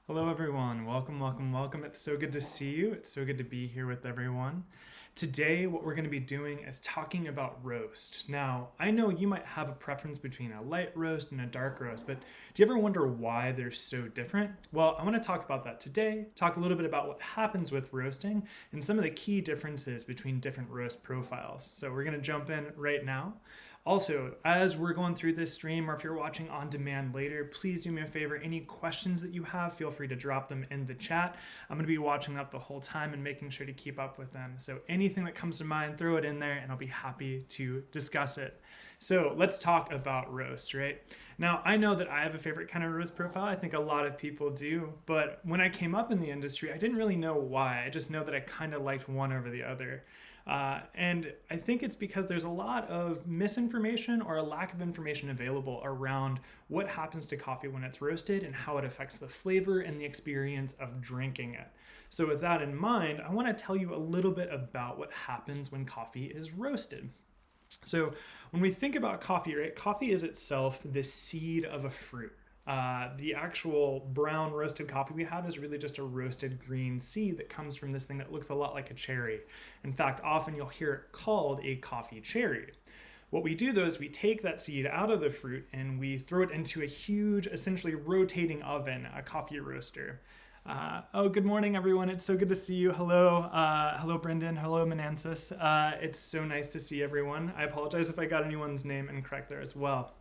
Hello, everyone. Welcome, welcome, welcome. It's so good to see you. It's so good to be here with everyone. Today, what we're going to be doing is talking about roast. Now, I know you might have a preference between a light roast and a dark roast, but do you ever wonder why they're so different? Well, I want to talk about that today, talk a little bit about what happens with roasting and some of the key differences between different roast profiles. So, we're going to jump in right now. Also, as we're going through this stream, or if you're watching on demand later, please do me a favor. Any questions that you have, feel free to drop them in the chat. I'm going to be watching that the whole time and making sure to keep up with them. So anything that comes to mind, throw it in there and I'll be happy to discuss it. So let's talk about roast, right? Now, I know that I have a favorite kind of roast profile. I think a lot of people do. But when I came up in the industry, I didn't really know why. I just know that I kind of liked one over the other. And I think it's because there's a lot of misinformation or a lack of information available around what happens to coffee when it's roasted and how it affects the flavor and the experience of drinking it. So with that in mind, I want to tell you a little bit about what happens when coffee is roasted. So when we think about coffee, right, coffee is itself the seed of a fruit. The actual brown roasted coffee we have is really just a roasted green seed that comes from this thing that looks a lot like a cherry. In fact, often you'll hear it called a coffee cherry. What we do though is we take that seed out of the fruit and we throw it into a huge, essentially rotating oven, a coffee roaster. Good morning, everyone. It's so good to see you. Hello. Hello, Brendan. Hello, Menansis. It's so nice to see everyone. I apologize if I got anyone's name incorrect there as well.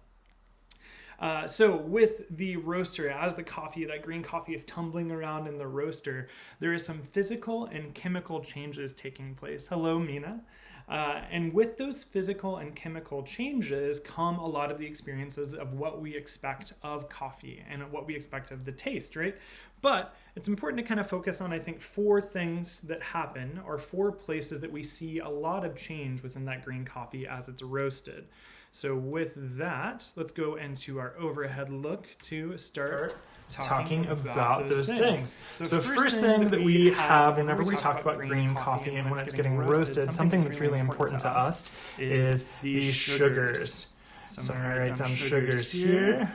So with the roaster, as the coffee, that green coffee is tumbling around in the roaster, there is some physical and chemical changes taking place. Hello, Mina. And with those physical and chemical changes come a lot of the experiences of what we expect of coffee and what we expect of the taste, right? But it's important to kind of focus on, I think, four things that happen or four places that we see a lot of change within that green coffee as it's roasted. So with that, let's go into our overhead look to start talking about those things. So first thing that we have whenever we talk about green coffee and when it's getting roasted, something that's really important to us is these sugars. So I'm going to write down sugars here,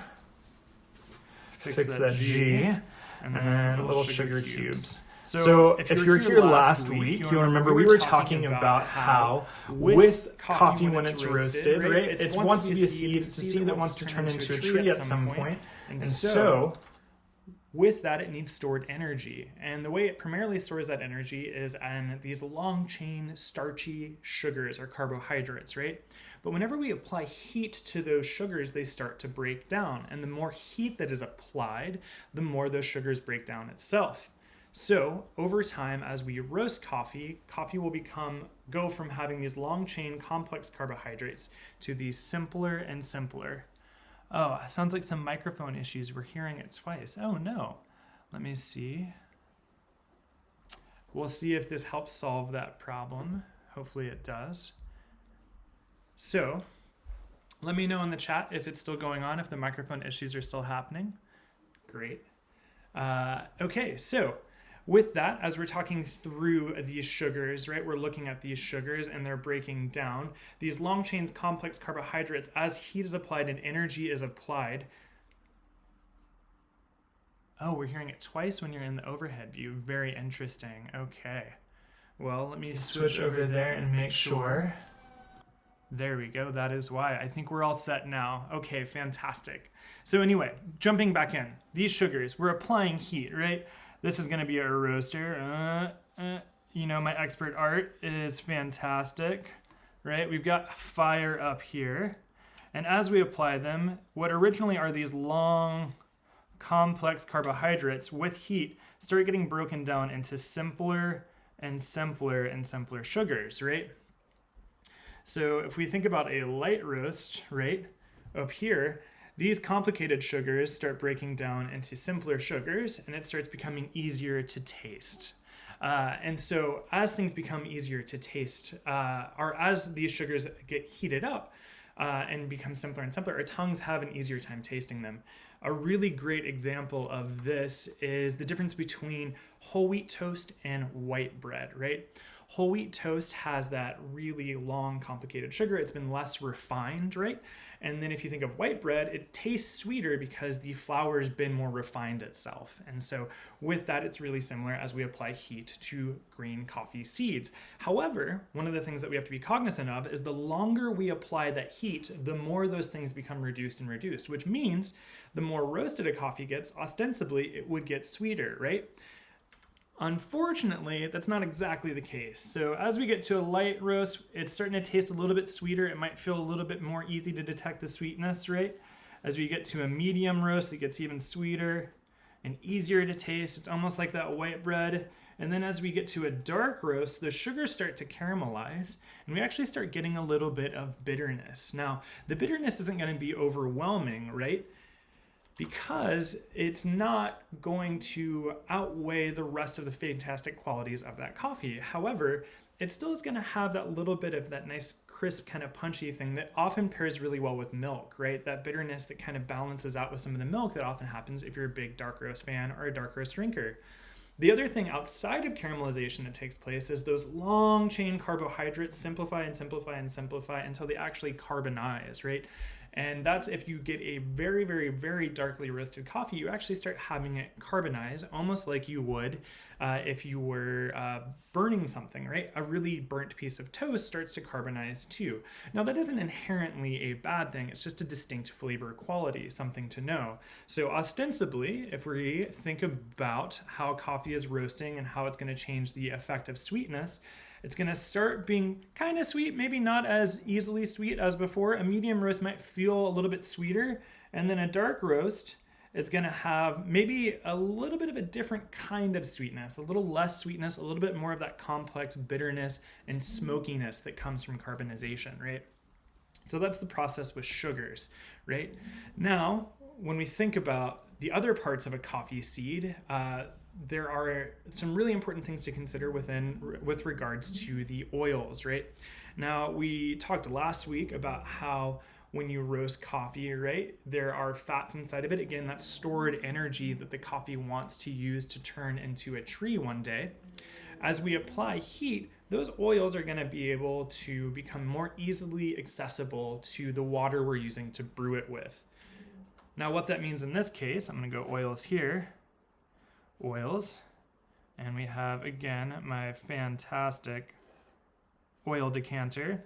fix that G, and then little sugar cubes. So if you were here last week, you'll remember we were talking about how with coffee when it's roasted, right, it wants to be a seed, it's a seed that wants to turn into a tree at some point. And so with that, it needs stored energy. And the way it primarily stores that energy is in these long chain starchy sugars or carbohydrates, right? But whenever we apply heat to those sugars, they start to break down. And the more heat that is applied, the more those sugars break down itself. So over time, as we roast coffee, coffee will go from having these long chain complex carbohydrates to these simpler and simpler. Oh, sounds like some microphone issues. We're hearing it twice. Oh no. Let me see. We'll see if this helps solve that problem. Hopefully it does. So let me know in the chat if it's still going on, if the microphone issues are still happening. Great. Okay, so with that, as we're talking through these sugars, right, we're looking at these sugars and they're breaking down. These long chains complex carbohydrates, as heat is applied and energy is applied. Oh, we're hearing it twice when you're in the overhead view. Very interesting. Okay. Well, let me switch over there and make sure. There we go. That is why. I think we're all set now. Okay, fantastic. So anyway, jumping back in. These sugars, we're applying heat, right? This is going to be our roaster. You know, my expert art is fantastic, right? We've got fire up here. And as we apply them, what originally are these long, complex carbohydrates with heat start getting broken down into simpler and simpler and simpler sugars, right? So if we think about a light roast, right, up here, these complicated sugars start breaking down into simpler sugars and it starts becoming easier to taste. And so as things become easier to taste, or as these sugars get heated up and become simpler and simpler, our tongues have an easier time tasting them. A really great example of this is the difference between whole wheat toast and white bread, right? Whole wheat toast has that really long, complicated sugar. It's been less refined, right? And then if you think of white bread, it tastes sweeter because the flour's been more refined itself. And so with that, it's really similar as we apply heat to green coffee seeds. However, one of the things that we have to be cognizant of is the longer we apply that heat, the more those things become reduced and reduced, which means the more roasted a coffee gets, ostensibly, it would get sweeter, right? Unfortunately, that's not exactly the case. So as we get to a light roast, it's starting to taste a little bit sweeter. It might feel a little bit more easy to detect the sweetness, right? As we get to a medium roast, it gets even sweeter and easier to taste. It's almost like that white bread. And then as we get to a dark roast, the sugars start to caramelize and we actually start getting a little bit of bitterness. Now, the bitterness isn't going to be overwhelming, right? Because it's not going to outweigh the rest of the fantastic qualities of that coffee. However, it still is going to have that little bit of that nice crisp kind of punchy thing that often pairs really well with milk, right? That bitterness that kind of balances out with some of the milk that often happens if you're a big dark roast fan or a dark roast drinker. The other thing outside of caramelization that takes place is those long chain carbohydrates simplify and simplify and simplify until they actually carbonize, right? And that's if you get a very, very, very darkly roasted coffee, you actually start having it carbonize almost like you would if you were burning something, right? A really burnt piece of toast starts to carbonize too. Now that isn't inherently a bad thing, it's just a distinct flavor quality, something to know. So ostensibly, if we think about how coffee is roasting and how it's going to change the effect of sweetness, it's going to start being kind of sweet, maybe not as easily sweet as before. A medium roast might feel a little bit sweeter, and then a dark roast is going to have maybe a little bit of a different kind of sweetness, a little less sweetness, a little bit more of that complex bitterness and smokiness that comes from carbonization, right? So that's the process with sugars, right? Now, when we think about the other parts of a coffee seed, there are some really important things to consider with regards to the oils, right? Now, we talked last week about how when you roast coffee, right, there are fats inside of it. Again, that's stored energy that the coffee wants to use to turn into a tree one day. As we apply heat, those oils are going to be able to become more easily accessible to the water we're using to brew it with. Now, what that means in this case, I'm going to go oils here. Oils, and we have again my fantastic oil decanter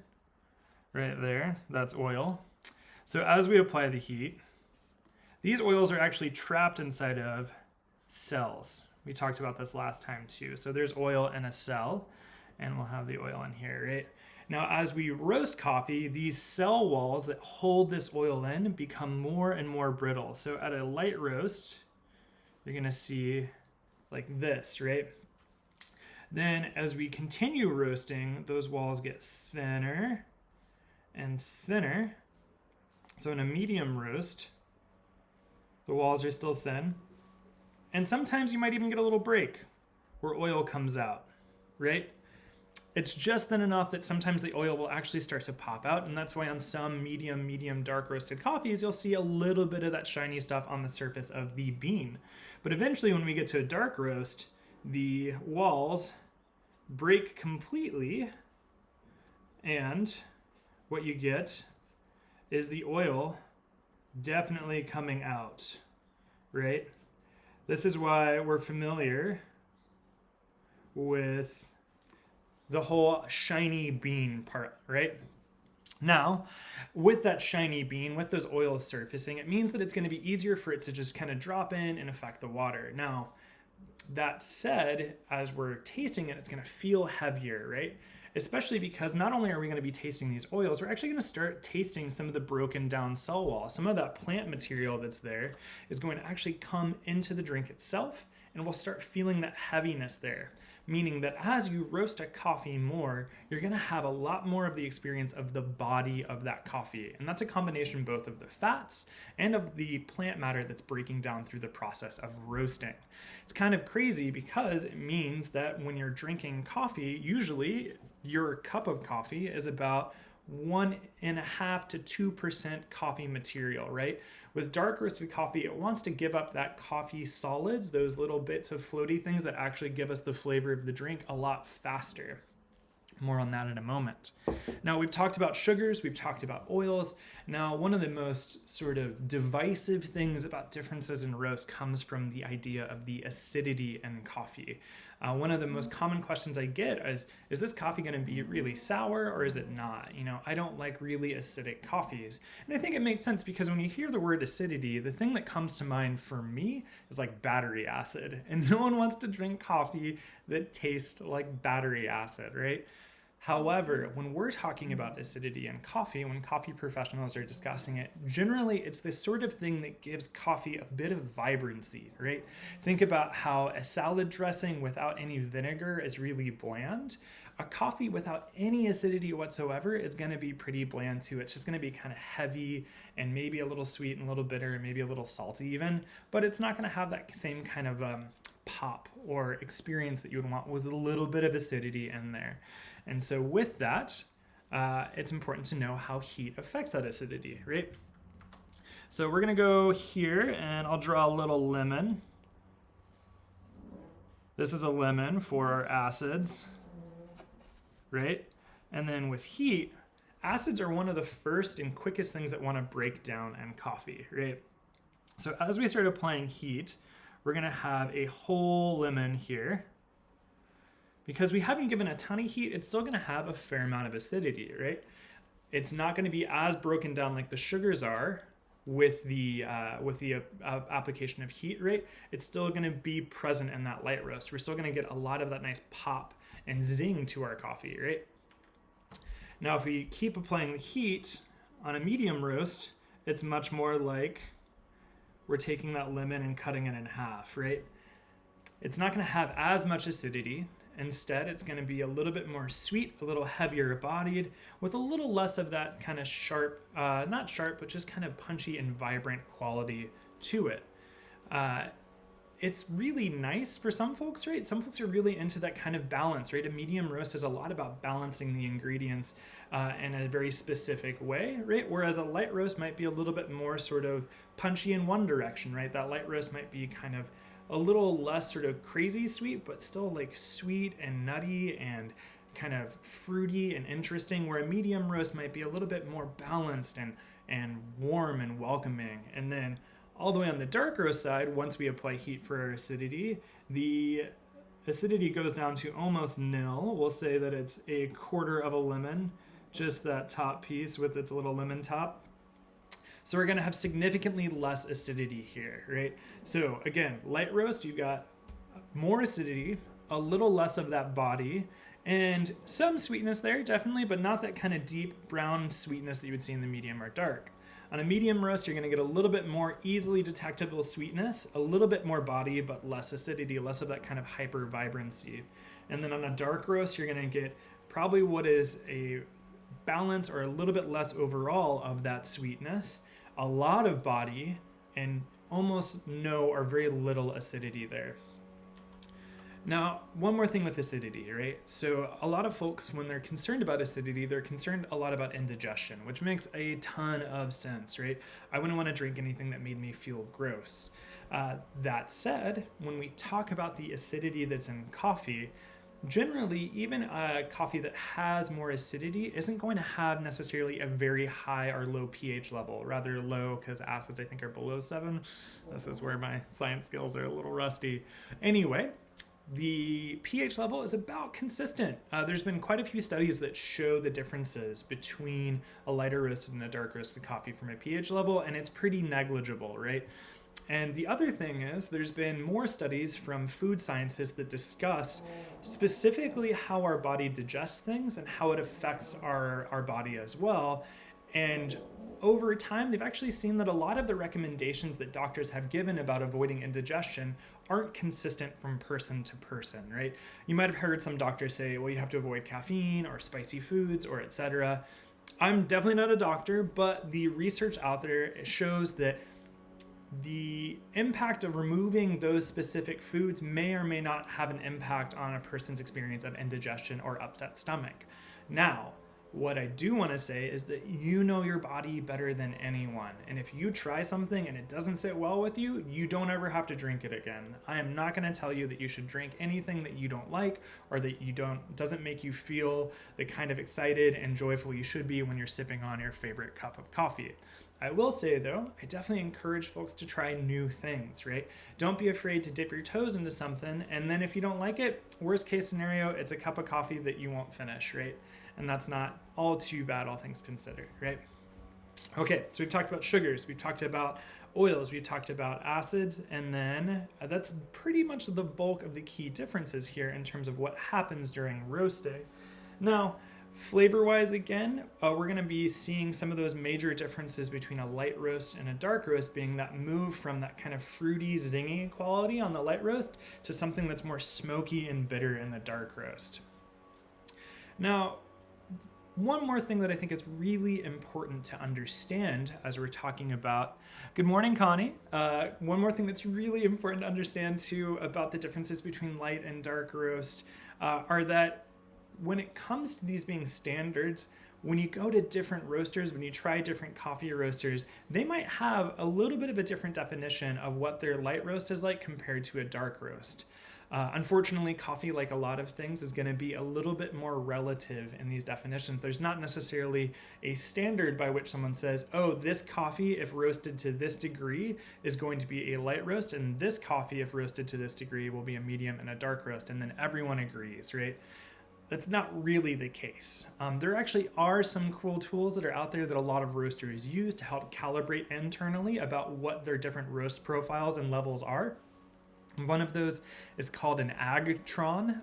right there. That's oil. So as we apply the heat, these oils are actually trapped inside of cells. We talked about this last time too. So there's oil in a cell, and we'll have the oil in here, right? Now, as we roast coffee, these cell walls that hold this oil in become more and more brittle. So at a light roast, you're gonna see like this, right? Then as we continue roasting, those walls get thinner and thinner. So in a medium roast, the walls are still thin. And sometimes you might even get a little break where oil comes out, right? It's just thin enough that sometimes the oil will actually start to pop out. And that's why on some medium dark roasted coffees, you'll see a little bit of that shiny stuff on the surface of the bean. But eventually when we get to a dark roast, the walls break completely. And what you get is the oil definitely coming out, right? This is why we're familiar with the whole shiny bean part, right? Now, with that shiny bean, with those oils surfacing, it means that it's going to be easier for it to just kind of drop in and affect the water. Now, that said, as we're tasting it, it's going to feel heavier, right? Especially because not only are we going to be tasting these oils, we're actually going to start tasting some of the broken down cell wall. Some of that plant material that's there is going to actually come into the drink itself, and we'll start feeling that heaviness there. Meaning that as you roast a coffee more, you're going to have a lot more of the experience of the body of that coffee. And that's a combination both of the fats and of the plant matter that's breaking down through the process of roasting. It's kind of crazy because it means that when you're drinking coffee, usually your cup of coffee is about 1.5% to 2% coffee material, right? With dark roasted coffee, it wants to give up that coffee solids, those little bits of floaty things that actually give us the flavor of the drink a lot faster. More on that in a moment. Now, we've talked about sugars, we've talked about oils. Now, one of the most sort of divisive things about differences in roast comes from the idea of the acidity in coffee. One of the most common questions I get is this coffee going to be really sour or is it not? I don't like really acidic coffees. And I think it makes sense because when you hear the word acidity, the thing that comes to mind for me is like battery acid. And no one wants to drink coffee that tastes like battery acid, right? However, when we're talking about acidity in coffee, when coffee professionals are discussing it, generally it's the sort of thing that gives coffee a bit of vibrancy, right? Think about how a salad dressing without any vinegar is really bland. A coffee without any acidity whatsoever is going to be pretty bland too. It's just going to be kind of heavy and maybe a little sweet and a little bitter and maybe a little salty even, but it's not going to have that same kind of pop or experience that you would want with a little bit of acidity in there. And so with that, it's important to know how heat affects that acidity, right? So we're going to go here and I'll draw a little lemon. This is a lemon for our acids, right? And then with heat, acids are one of the first and quickest things that want to break down in coffee, right? So as we start applying heat, we're going to have a whole lemon here. Because we haven't given a ton of heat, it's still going to have a fair amount of acidity, right? It's not going to be as broken down like the sugars are with the application of heat, right? It's still going to be present in that light roast. We're still going to get a lot of that nice pop and zing to our coffee, right? Now, if we keep applying the heat on a medium roast, it's much more like we're taking that lemon and cutting it in half, right? It's not going to have as much acidity. Instead, it's going to be a little bit more sweet, a little heavier bodied, with a little less of that kind of sharp, not sharp, but just kind of punchy and vibrant quality to it. It's really nice for some folks, right? Some folks are really into that kind of balance, right? A medium roast is a lot about balancing the ingredients in a very specific way, right? Whereas a light roast might be a little bit more sort of punchy in one direction, right? That light roast might be kind of a little less sort of crazy sweet, but still like sweet and nutty and kind of fruity and interesting, where a medium roast might be a little bit more balanced and warm and welcoming. And then all the way on the dark roast side, once we apply heat for our acidity, the acidity goes down to almost nil. We'll say that it's a quarter of a lemon, just that top piece with its little lemon top. So we're going to have significantly less acidity here, right? So again, light roast, you've got more acidity, a little less of that body, and some sweetness there, definitely, but not that kind of deep brown sweetness that you would see in the medium or dark. On a medium roast, you're going to get a little bit more easily detectable sweetness, a little bit more body, but less acidity, less of that kind of hyper vibrancy. And then on a dark roast, you're going to get probably what is a balance or a little bit less overall of that sweetness, a lot of body, and almost no or very little acidity there. Now, one more thing with acidity, right? So a lot of folks, when they're concerned about acidity, they're concerned a lot about indigestion, which makes a ton of sense, right? I wouldn't want to drink anything that made me feel gross. That said, when we talk about the acidity that's in coffee, generally, even a coffee that has more acidity isn't going to have necessarily a very high or low pH level, rather low, because acids I think are below 7. This is where my science skills are a little rusty. Anyway, the pH level is about consistent. There's been quite a few studies that show the differences between a lighter roasted and a dark roasted coffee from a pH level, and it's pretty negligible, right? And the other thing is there's been more studies from food scientists that discuss specifically how our body digests things and how it affects our body as well. And over time, they've actually seen that a lot of the recommendations that doctors have given about avoiding indigestion aren't consistent from person to person, right? You might have heard some doctors say, well, you have to avoid caffeine or spicy foods or etc. I'm definitely not a doctor, but the research out there shows that the impact of removing those specific foods may or may not have an impact on a person's experience of indigestion or upset stomach. Now, What I do want to say is that you know your body better than anyone. And if you try something and it doesn't sit well with you, you don't ever have to drink it again. I am not going to tell you that you should drink anything that you don't like or that doesn't make you feel the kind of excited and joyful you should be when you're sipping on your favorite cup of coffee. I will say though, I definitely encourage folks to try new things, right? Don't be afraid to dip your toes into something, and then if you don't like it, worst case scenario, it's a cup of coffee that you won't finish, right? And that's not all too bad, all things considered, right? Okay, so we've talked about sugars, we've talked about oils, we've talked about acids, and then that's pretty much the bulk of the key differences here in terms of what happens during roasting. Now, flavor-wise, again, we're going to be seeing some of those major differences between a light roast and a dark roast, being that move from that kind of fruity, zingy quality on the light roast to something that's more smoky and bitter in the dark roast. Now, one more thing that I think is really important to understand as we're talking about, good morning, Connie. One more thing that's really important to understand too about the differences between light and dark roast are that when it comes to these being standards, when you go to different roasters, when you try different coffee roasters, they might have a little bit of a different definition of what their light roast is like compared to a dark roast. Unfortunately, coffee, like a lot of things, is going to be a little bit more relative in these definitions. There's not necessarily a standard by which someone says, oh, this coffee, if roasted to this degree, is going to be a light roast, and this coffee, if roasted to this degree, will be a medium and a dark roast, and then everyone agrees, right? That's not really the case. There actually are some cool tools that are out there that a lot of roasters use to help calibrate internally about what their different roast profiles and levels are. One of those is called an agtron,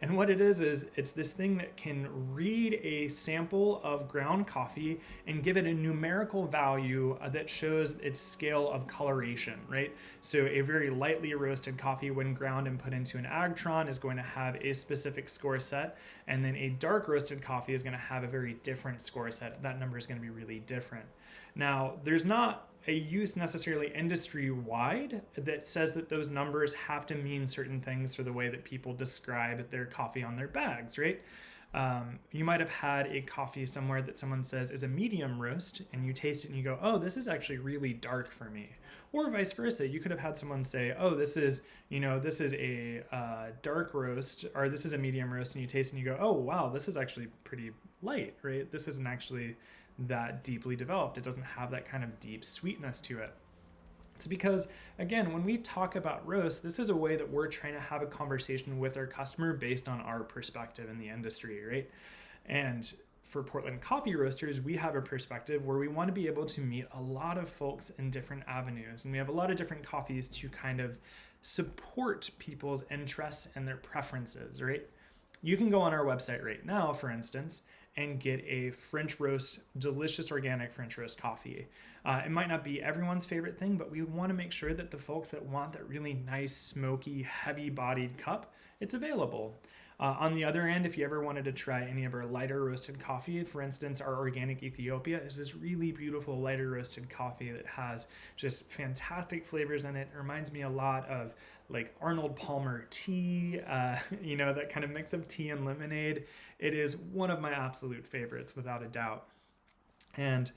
and what it is it's this thing that can read a sample of ground coffee and give it a numerical value that shows its scale of coloration, right? So a very lightly roasted coffee when ground and put into an agtron is going to have a specific score set, and then a dark roasted coffee is going to have a very different score set. That number is going to be really different. Now, there's not a use necessarily industry-wide that says that those numbers have to mean certain things for the way that people describe their coffee on their bags, right? You might have had a coffee somewhere that someone says is a medium roast, and you taste it and you go, oh, this is actually really dark for me. Or vice versa. You could have had someone say, oh, this is a dark roast, or this is a medium roast, and you taste it and you go, oh, wow, this is actually pretty light, right? This isn't actually that deeply developed. It doesn't have that kind of deep sweetness to it. It's because, again, when we talk about roast, this is a way that we're trying to have a conversation with our customer based on our perspective in the industry, right? And for Portland Coffee Roasters, we have a perspective where we want to be able to meet a lot of folks in different avenues. And we have a lot of different coffees to kind of support people's interests and their preferences, right? You can go on our website right now, for instance, and get a French roast, delicious organic French roast coffee. It might not be everyone's favorite thing, but we want to make sure that the folks that want that really nice, smoky, heavy-bodied cup, it's available. On the other end, if you ever wanted to try any of our lighter roasted coffee, for instance, our organic Ethiopia is this really beautiful lighter roasted coffee that has just fantastic flavors in it. It reminds me a lot of like Arnold Palmer tea, that kind of mix of tea and lemonade. It is one of my absolute favorites, without a doubt. And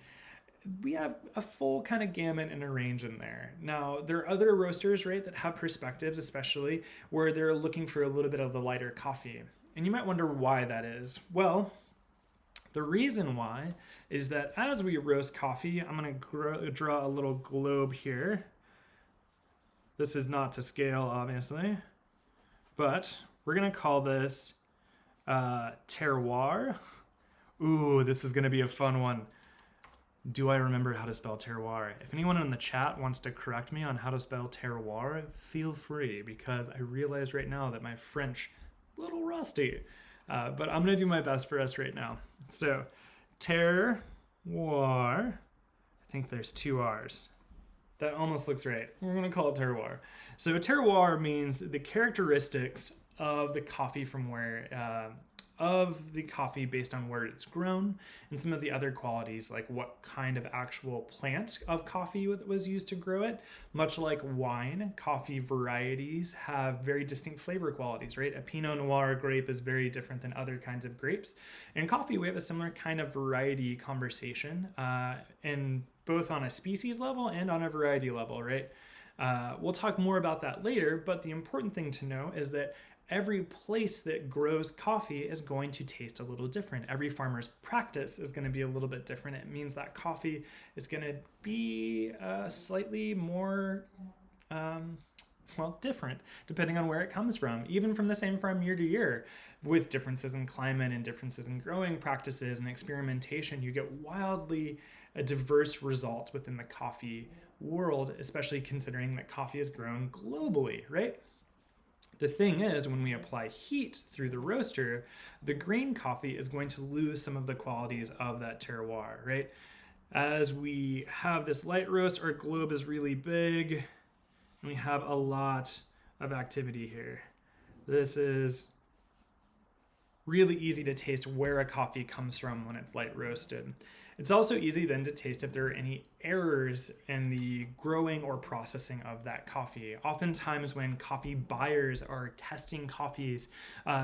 we have a full kind of gamut and a range in there. Now, there are other roasters, right, that have perspectives, especially where they're looking for a little bit of the lighter coffee. And you might wonder why that is. Well, the reason why is that as we roast coffee, I'm going to draw a little globe here. This is not to scale, obviously, but we're going to call this terroir. Ooh, this is going to be a fun one. Do I remember how to spell terroir? If anyone in the chat wants to correct me on how to spell terroir, feel free, because I realize right now that my French a little rusty, but I'm going to do my best for us right now. So, terroir, I think there's two R's. That almost looks right. We're going to call it terroir. So terroir means the characteristics of the coffee from where of the coffee based on where it's grown, and some of the other qualities, like what kind of actual plant of coffee was used to grow it. Much like wine, coffee varieties have very distinct flavor qualities, right? A Pinot Noir grape is very different than other kinds of grapes. In coffee, we have a similar kind of variety conversation, in both on a species level and on a variety level, right? We'll talk more about that later, but the important thing to know is that every place that grows coffee is going to taste a little different. Every farmer's practice is going to be a little bit different. It means that coffee is going to be slightly more, different depending on where it comes from, even from the same farm year to year. With differences in climate and differences in growing practices and experimentation, you get wildly diverse results within the coffee world, especially considering that coffee is grown globally, right? The thing is, when we apply heat through the roaster, the grain coffee is going to lose some of the qualities of that terroir, right? As we have this light roast, our globe is really big, and we have a lot of activity here. This is really easy to taste where a coffee comes from when it's light roasted. It's also easy then to taste if there are any errors in the growing or processing of that coffee. Oftentimes when coffee buyers are testing coffees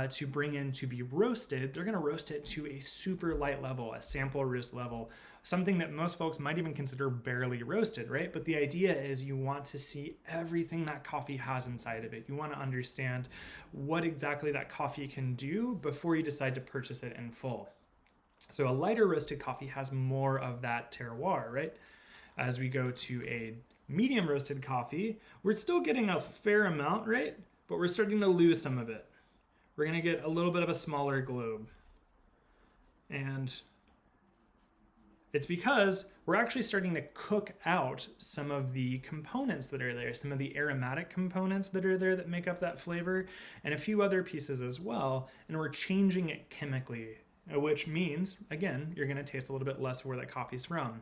to bring in to be roasted, they're going to roast it to a super light level, a sample roast level, something that most folks might even consider barely roasted, right? But the idea is you want to see everything that coffee has inside of it. You want to understand what exactly that coffee can do before you decide to purchase it in full. So a lighter roasted coffee has more of that terroir, right? As we go to a medium roasted coffee, we're still getting a fair amount, right? But we're starting to lose some of it. We're going to get a little bit of a smaller globe. And it's because we're actually starting to cook out some of the components that are there, some of the aromatic components that are there that make up that flavor, and a few other pieces as well. And we're changing it chemically, which means, again, you're going to taste a little bit less of where that coffee's from.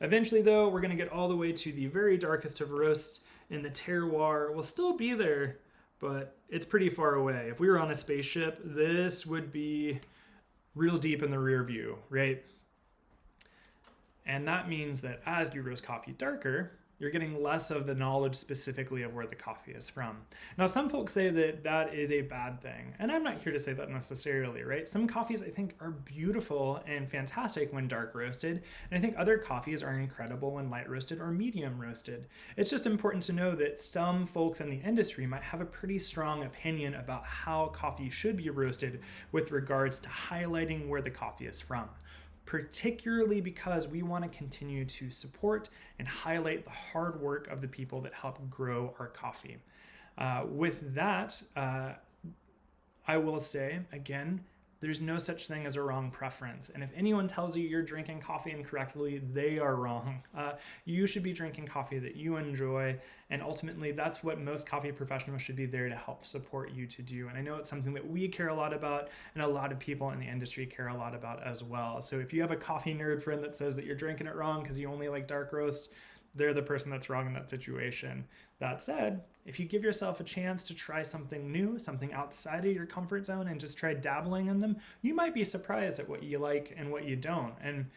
Eventually, though, we're going to get all the way to the very darkest of roasts, and the terroir will still be there, but it's pretty far away. If we were on a spaceship, this would be real deep in the rear view, right? And that means that as you roast coffee darker, you're getting less of the knowledge specifically of where the coffee is from. Now, some folks say that that is a bad thing, and I'm not here to say that necessarily, right? Some coffees I think are beautiful and fantastic when dark roasted, and I think other coffees are incredible when light roasted or medium roasted. It's just important to know that some folks in the industry might have a pretty strong opinion about how coffee should be roasted with regards to highlighting where the coffee is from, particularly because we want to continue to support and highlight the hard work of the people that help grow our coffee. With that, I will say, again, there's no such thing as a wrong preference. And if anyone tells you you're drinking coffee incorrectly, they are wrong. You should be drinking coffee that you enjoy. And ultimately, that's what most coffee professionals should be there to help support you to do. And I know it's something that we care a lot about, and a lot of people in the industry care a lot about as well. So if you have a coffee nerd friend that says that you're drinking it wrong because you only like dark roast, they're the person that's wrong in that situation. That said, if you give yourself a chance to try something new, something outside of your comfort zone, and just try dabbling in them, you might be surprised at what you like and what you don't. And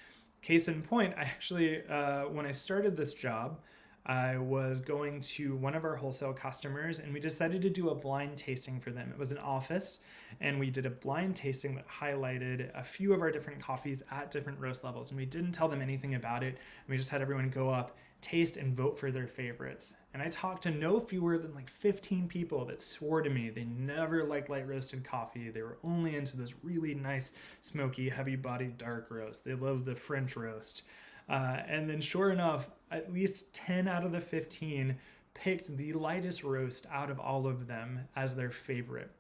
case in point, I actually, when I started this job, I was going to one of our wholesale customers, and we decided to do a blind tasting for them. It was an office, and we did a blind tasting that highlighted a few of our different coffees at different roast levels. And we didn't tell them anything about it. We just had everyone go up, taste, and vote for their favorites. And I talked to no fewer than like 15 people that swore to me they never liked light roasted coffee. They were only into this really nice, smoky, heavy-bodied dark roast. They loved the French roast. And then sure enough, at least 10 out of the 15 picked the lightest roast out of all of them as their favorite.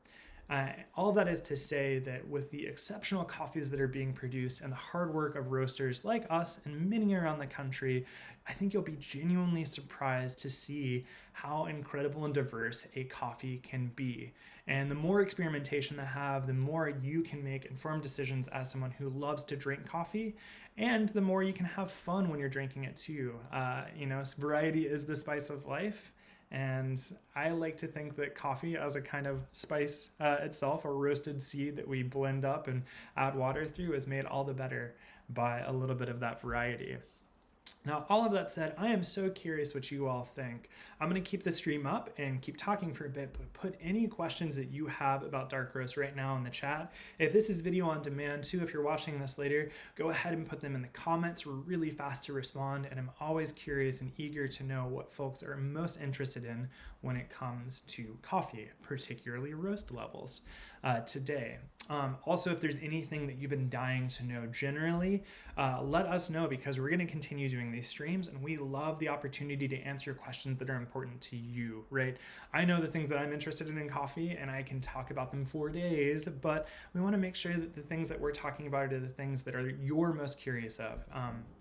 All that is to say that with the exceptional coffees that are being produced and the hard work of roasters like us and many around the country, I think you'll be genuinely surprised to see how incredible and diverse a coffee can be. And the more experimentation they have, the more you can make informed decisions as someone who loves to drink coffee, and the more you can have fun when you're drinking it too. Variety is the spice of life. And I like to think that coffee as a kind of spice itself, a roasted seed that we blend up and add water through, is made all the better by a little bit of that variety. Now, all of that said, I am so curious what you all think. I'm going to keep the stream up and keep talking for a bit, but put any questions that you have about dark roast right now in the chat. If this is video on demand too, if you're watching this later, go ahead and put them in the comments. We're really fast to respond, and I'm always curious and eager to know what folks are most interested in when it comes to coffee, particularly roast levels today. Also, if there's anything that you've been dying to know generally, let us know, because we're going to continue doing these streams, and we love the opportunity to answer questions that are important to you, right? I know the things that I'm interested in coffee, and I can talk about them for days, but we want to make sure that the things that we're talking about are the things that are you're most curious of.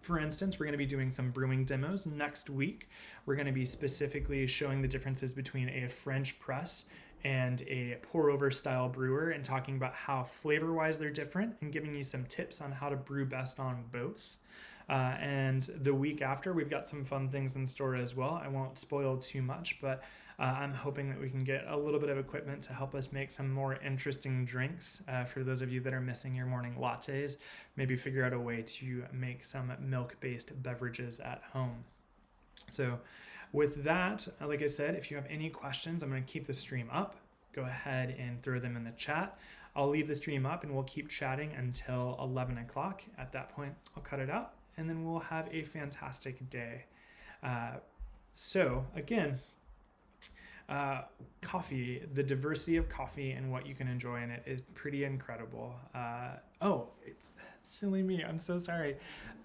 For instance, we're going to be doing some brewing demos next week. We're going to be specifically showing the differences between a French press and a pour over style brewer, and talking about how flavor wise they're different, and giving you some tips on how to brew best on both. And the week after, we've got some fun things in store as well. I won't spoil too much, but I'm hoping that we can get a little bit of equipment to help us make some more interesting drinks for those of you that are missing your morning lattes. Maybe figure out a way to make some milk-based beverages at home. So with that, like I said, if you have any questions, I'm going to keep the stream up. Go ahead and throw them in the chat. I'll leave the stream up and we'll keep chatting until 11 o'clock. At that point, I'll cut it out, and then we'll have a fantastic day. So again, coffee, the diversity of coffee and what you can enjoy in it is pretty incredible. Silly me, I'm so sorry.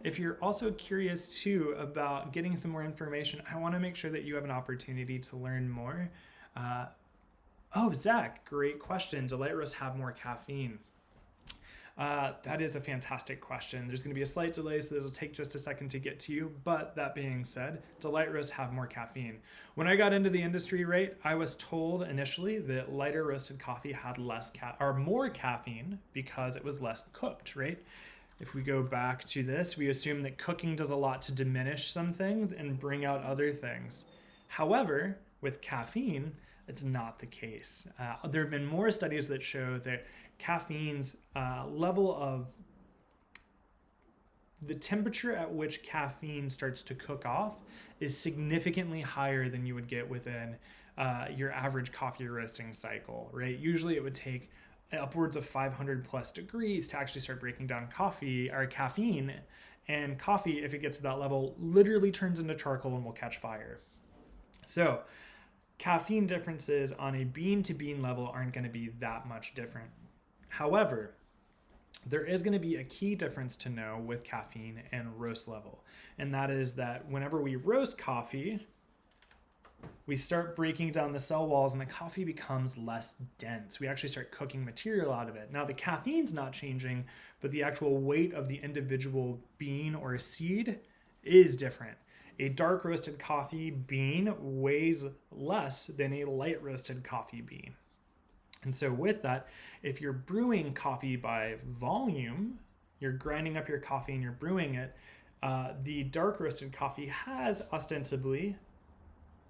If you're also curious too about getting some more information, I want to make sure that you have an opportunity to learn more. Zach, great question. Do light roasts have more caffeine? That is a fantastic question. There's going to be a slight delay, so this will take just a second to get to you. But that being said, do light roasts have more caffeine? When I got into the industry, right, I was told initially that lighter roasted coffee had more caffeine because it was less cooked, right? If we go back to this, we assume that cooking does a lot to diminish some things and bring out other things. However, with caffeine, it's not the case. There have been more studies that show that caffeine's level of the temperature at which caffeine starts to cook off is significantly higher than you would get within your average coffee roasting cycle, right? Usually it would take upwards of 500 plus degrees to actually start breaking down caffeine, and coffee, if it gets to that level, literally turns into charcoal and will catch fire. So caffeine differences on a bean to bean level aren't going to be that much different. However, there is going to be a key difference to know with caffeine and roast level, and that is that whenever we roast coffee, we start breaking down the cell walls and the coffee becomes less dense. We actually start cooking material out of it. Now, the caffeine's not changing, but the actual weight of the individual bean or seed is different. A dark roasted coffee bean weighs less than a light roasted coffee bean. And so with that, if you're brewing coffee by volume, you're grinding up your coffee and you're brewing it, the dark roasted coffee has ostensibly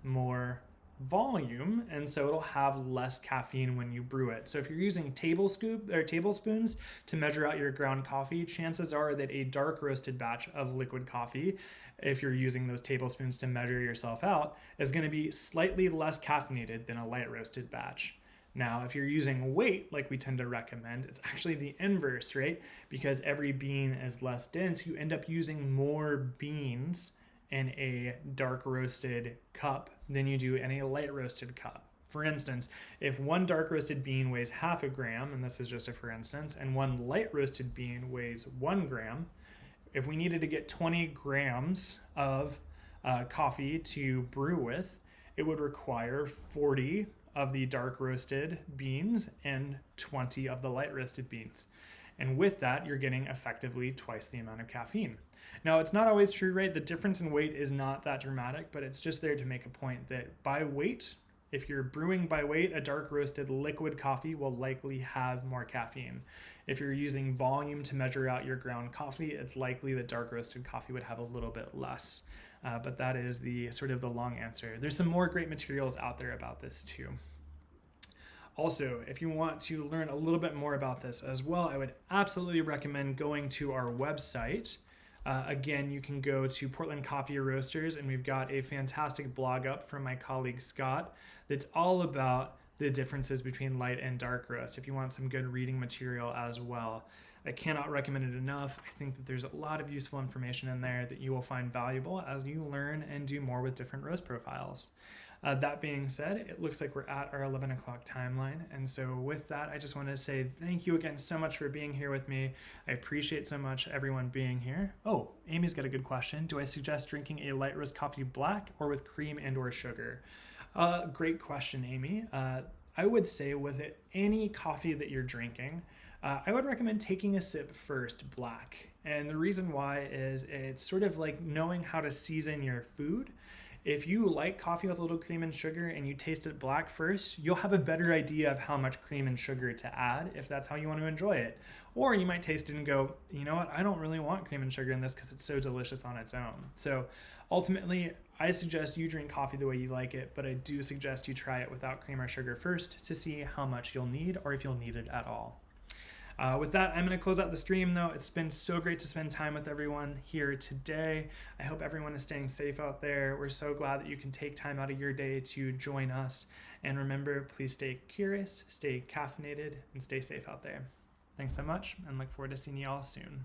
more volume, and so it'll have less caffeine when you brew it. So if you're using tablespoons to measure out your ground coffee, chances are that a dark roasted batch of liquid coffee, if you're using those tablespoons to measure yourself out, is going to be slightly less caffeinated than a light roasted batch. Now, if you're using weight, like we tend to recommend, it's actually the inverse, right? Because every bean is less dense, you end up using more beans in a dark roasted cup than you do in a light roasted cup. For instance, if one dark roasted bean weighs half a gram, and this is just a for instance, and one light roasted bean weighs 1 gram, if we needed to get 20 grams of coffee to brew with, it would require 40 of the dark roasted beans and 20 of the light roasted beans. And with that, you're getting effectively twice the amount of caffeine. Now, it's not always true, right? The difference in weight is not that dramatic, but it's just there to make a point that by weight, if you're brewing by weight, a dark roasted liquid coffee will likely have more caffeine. If you're using volume to measure out your ground coffee, it's likely that dark roasted coffee would have a little bit less. But that is the sort of the long answer. There's some more great materials out there about this too. Also, if you want to learn a little bit more about this as well, I would absolutely recommend going to our website. Again, you can go to Portland Coffee Roasters, and we've got a fantastic blog up from my colleague Scott that's all about the differences between light and dark roast if you want some good reading material as well. I cannot recommend it enough. I think that there's a lot of useful information in there that you will find valuable as you learn and do more with different roast profiles. That being said, it looks like we're at our 11 o'clock timeline. And so with that, I just want to say thank you again so much for being here with me. I appreciate so much everyone being here. Oh, Amy's got a good question. Do I suggest drinking a light roast coffee black or with cream and or sugar? Great question, Amy. I would say with any coffee that you're drinking, I would recommend taking a sip first black. And the reason why is it's sort of like knowing how to season your food. If you like coffee with a little cream and sugar and you taste it black first, you'll have a better idea of how much cream and sugar to add if that's how you want to enjoy it. Or you might taste it and go, you know what, I don't really want cream and sugar in this because it's so delicious on its own. So ultimately, I suggest you drink coffee the way you like it, but I do suggest you try it without cream or sugar first to see how much you'll need or if you'll need it at all. With that, I'm going to close out the stream, though. It's been so great to spend time with everyone here today. I hope everyone is staying safe out there. We're so glad that you can take time out of your day to join us. And remember, please stay curious, stay caffeinated, and stay safe out there. Thanks so much, and look forward to seeing you all soon.